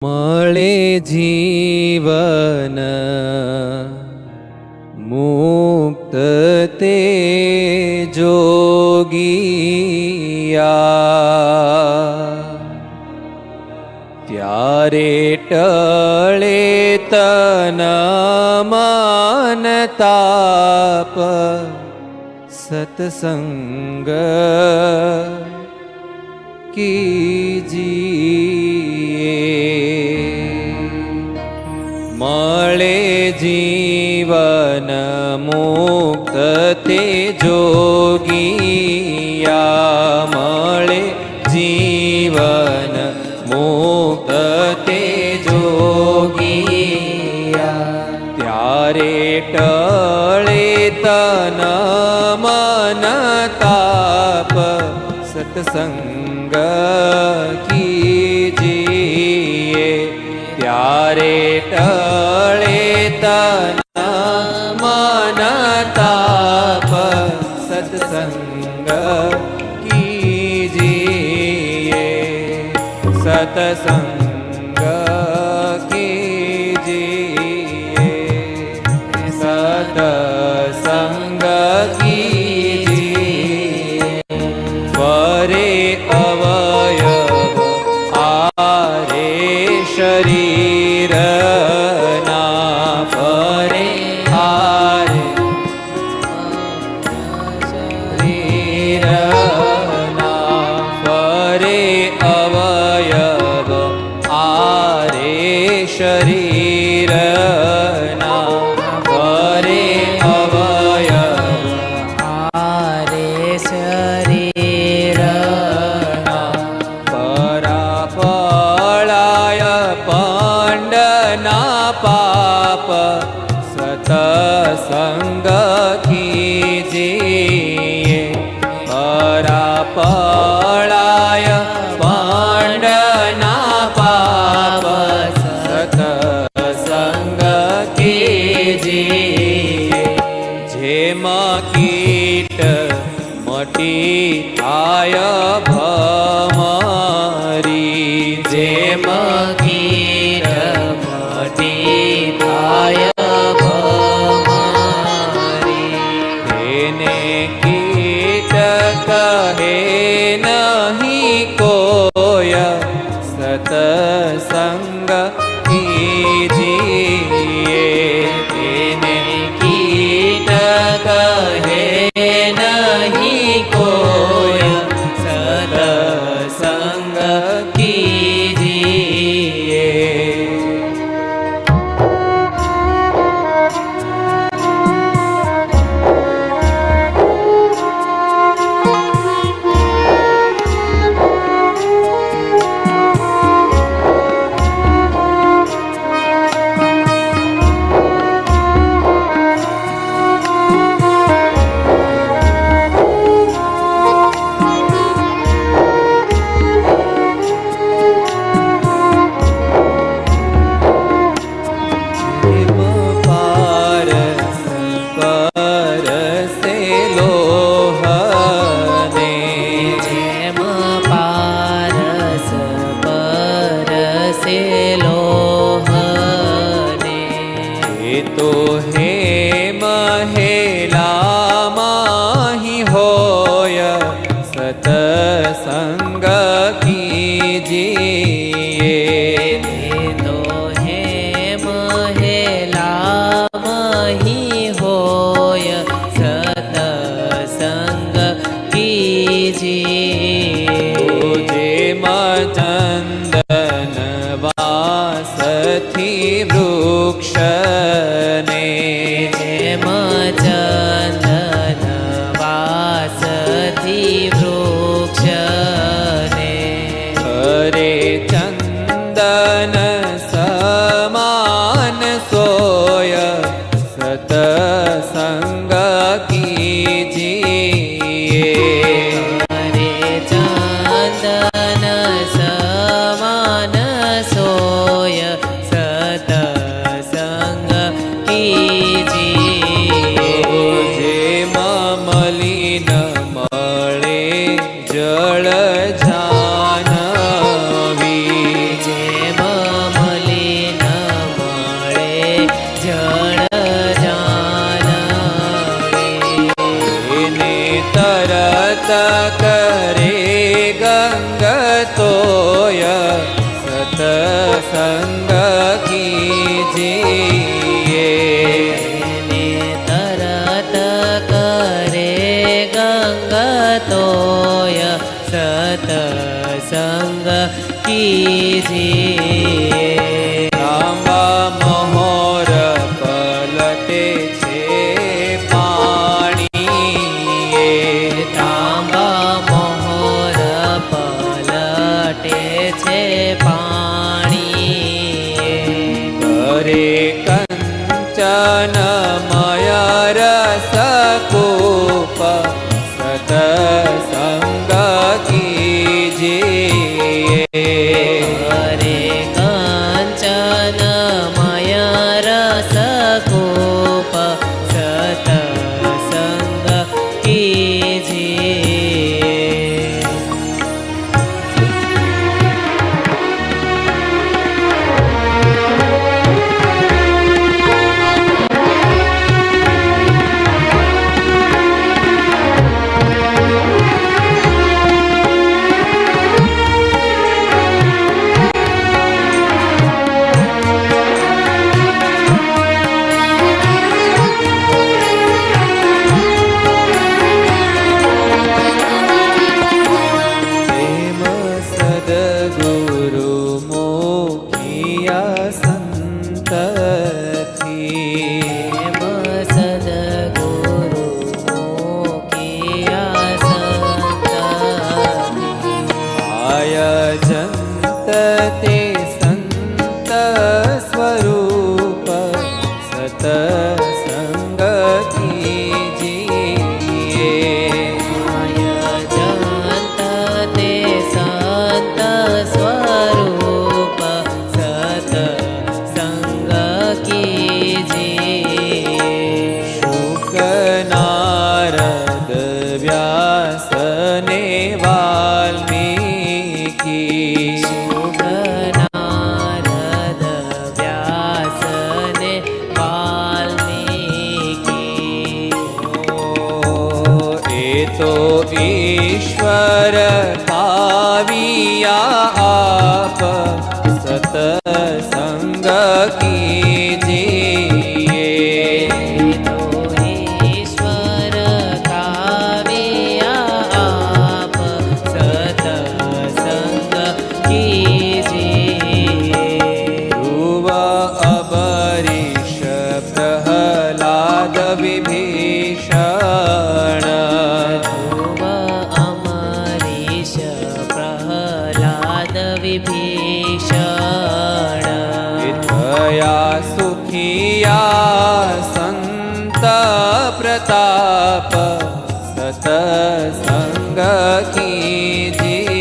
મળે જીવન મુક્ત તે જોગિયા, ત્યારે ટળે તન મન તાપ સત્સંગ કીજીએ. મળે જીવન મુક્ત તે જોગિયા, મળે જીવન મુક્ત તે જોગિયા, ત્યારે ટળે તન મન તાપ સત્સંગ કીજીએ. ત્યારે ટળે તન મન તાપ સત્સંગ કીજીએ, સત્સંગ કીજીએ, સત્સંગ કીજીએ. ફરે અવયવ આરે શરીર ના, ફરે આરે શરીર ના, ફરે અવયવ આરે શરીર ના, ફરે અવયવ આરે શરીર ના. પરાપળાય પાંડના પાપ સત્સંગ કીજીએ. પરાપળાય પાંડના પાપ સત્સંગ કીજીએ. જેમ કીટ મટી થાય ભમરી, જેમ કીટ મટી થાય ભમરી, તેને કીટ કહે નહીં કોય સત્સંગ કીજીએ. તેને કીટ કહે નહીં કોય સત્સંગ કીજીએ. તો હે મહેલા માહી હોય સત્સંગ કીજીએ. તો હે મહેલા માહી હોય સત્સંગ કીજીએ. જેમ ચંદન વાસથી વૃક્ષ ને, જેમ ચંદન વાસથી વૃક્ષ ને, હરે ચંદન સમાન સોય સત્સંગ કીજીએ. હરે ચંદન સમાન સોય સત્સંગ કીજીએ. જેમ મલિન મળે જળ જાનવી, જેમ સંગ કીજીએ ને તરત કરે ગંગતોય સતસંગ કીજીએ તાંબા મહોર પલટે છે પાણી તાંબા મોહર પલટે છે પાણી કરે કંચનમય રસકૂપ સતસંગ કીજીએ હરે કંચનમય રસકૂપ સતસંગ કીજીએ પ્રેમ સદગુરુ મુખિયા સંતથી એમ સદગુરુ મોકિયા સંતથી આયજંત તે સંત સ્વરૂપ સતસંગ કીજીએ જંત તે સંત સ્વરૂપ સતસંગ કીજીએ શુક નારદ વ્યાસ ને વાલ્મીકી શુભનારદ વ્યાસને વાલ્મીકી એ તો ઈશ્વર કાવિયા આપ સતસંગ કીજીએ તો ઈશ્વર કાવ્યા આપ સતસંગ કીજીએ ધ્રુવ અબરીશ પ્રહલાદ વિભીષણ ધ્રુવ અમરીશ પ્રહલાદ વિભીષણ થયા સુખિયા સંત પ્રતાપ સતસંગ કીજીએ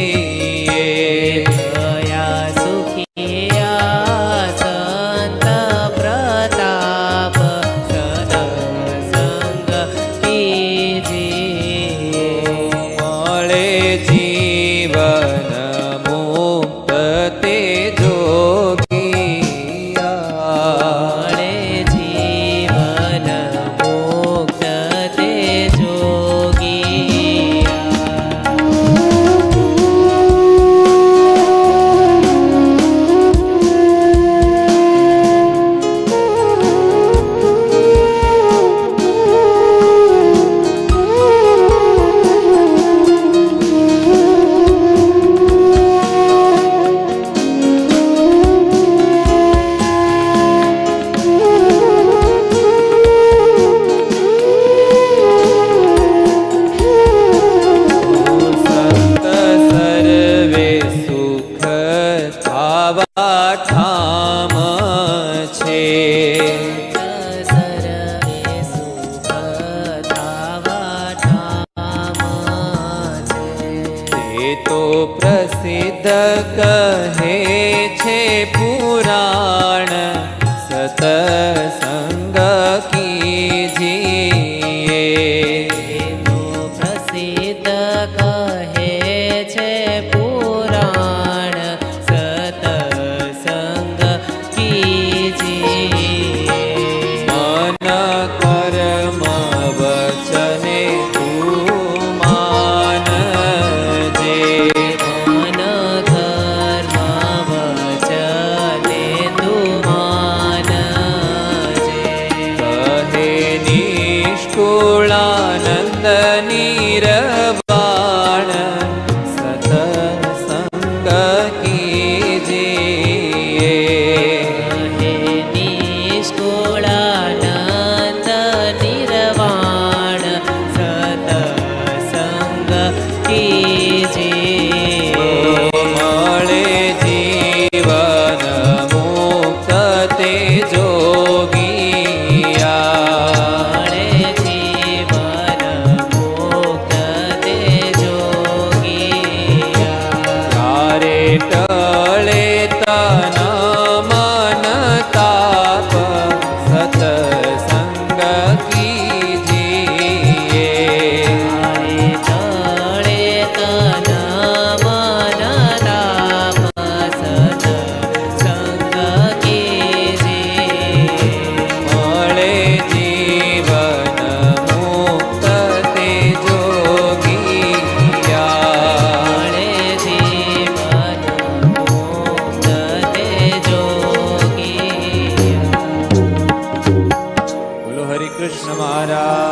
ગયા સુખિયા સંત પ્રતાપ સતસંગ કીજીએ મળે જીવન મુક્ત તે જોગિયા મળે જીવન મુક્ત તે જોગિયા સંત સર્વે સુખ થાવા ઠામ છે સર્વે સુખ થાવા ઠામ છે તે તો પ્રસિદ્ધ કહે છે પુરાણ સતસંગ કીજીએ એનો પ્રસિદ્ધ કહે છે પુરાણ સતસંગ કીજીએ મન કર્મ વચને તું માનજે મન કર્મ વચન નિર્વાણ સતસંગ કીજીએ. હે નિષ્કુળાનંદ નિર્વાણ સતસંગ કીજીએ. મળે જીવન મુક્ત તે જોગિયા. મળે જીવન મુક્ત તે જોગિયા. ત્યારે ટળે તન મન તાપ સતસંગ કીજીએ. તળે તન મન તાપ સત્સંગ કીજીએ. મળે જીવન મુક્ત તે જોગિયા. મળે જીવન મુક્ત તે જોગિયા. બોલો હરિ કૃષ્ણ મહારાજ.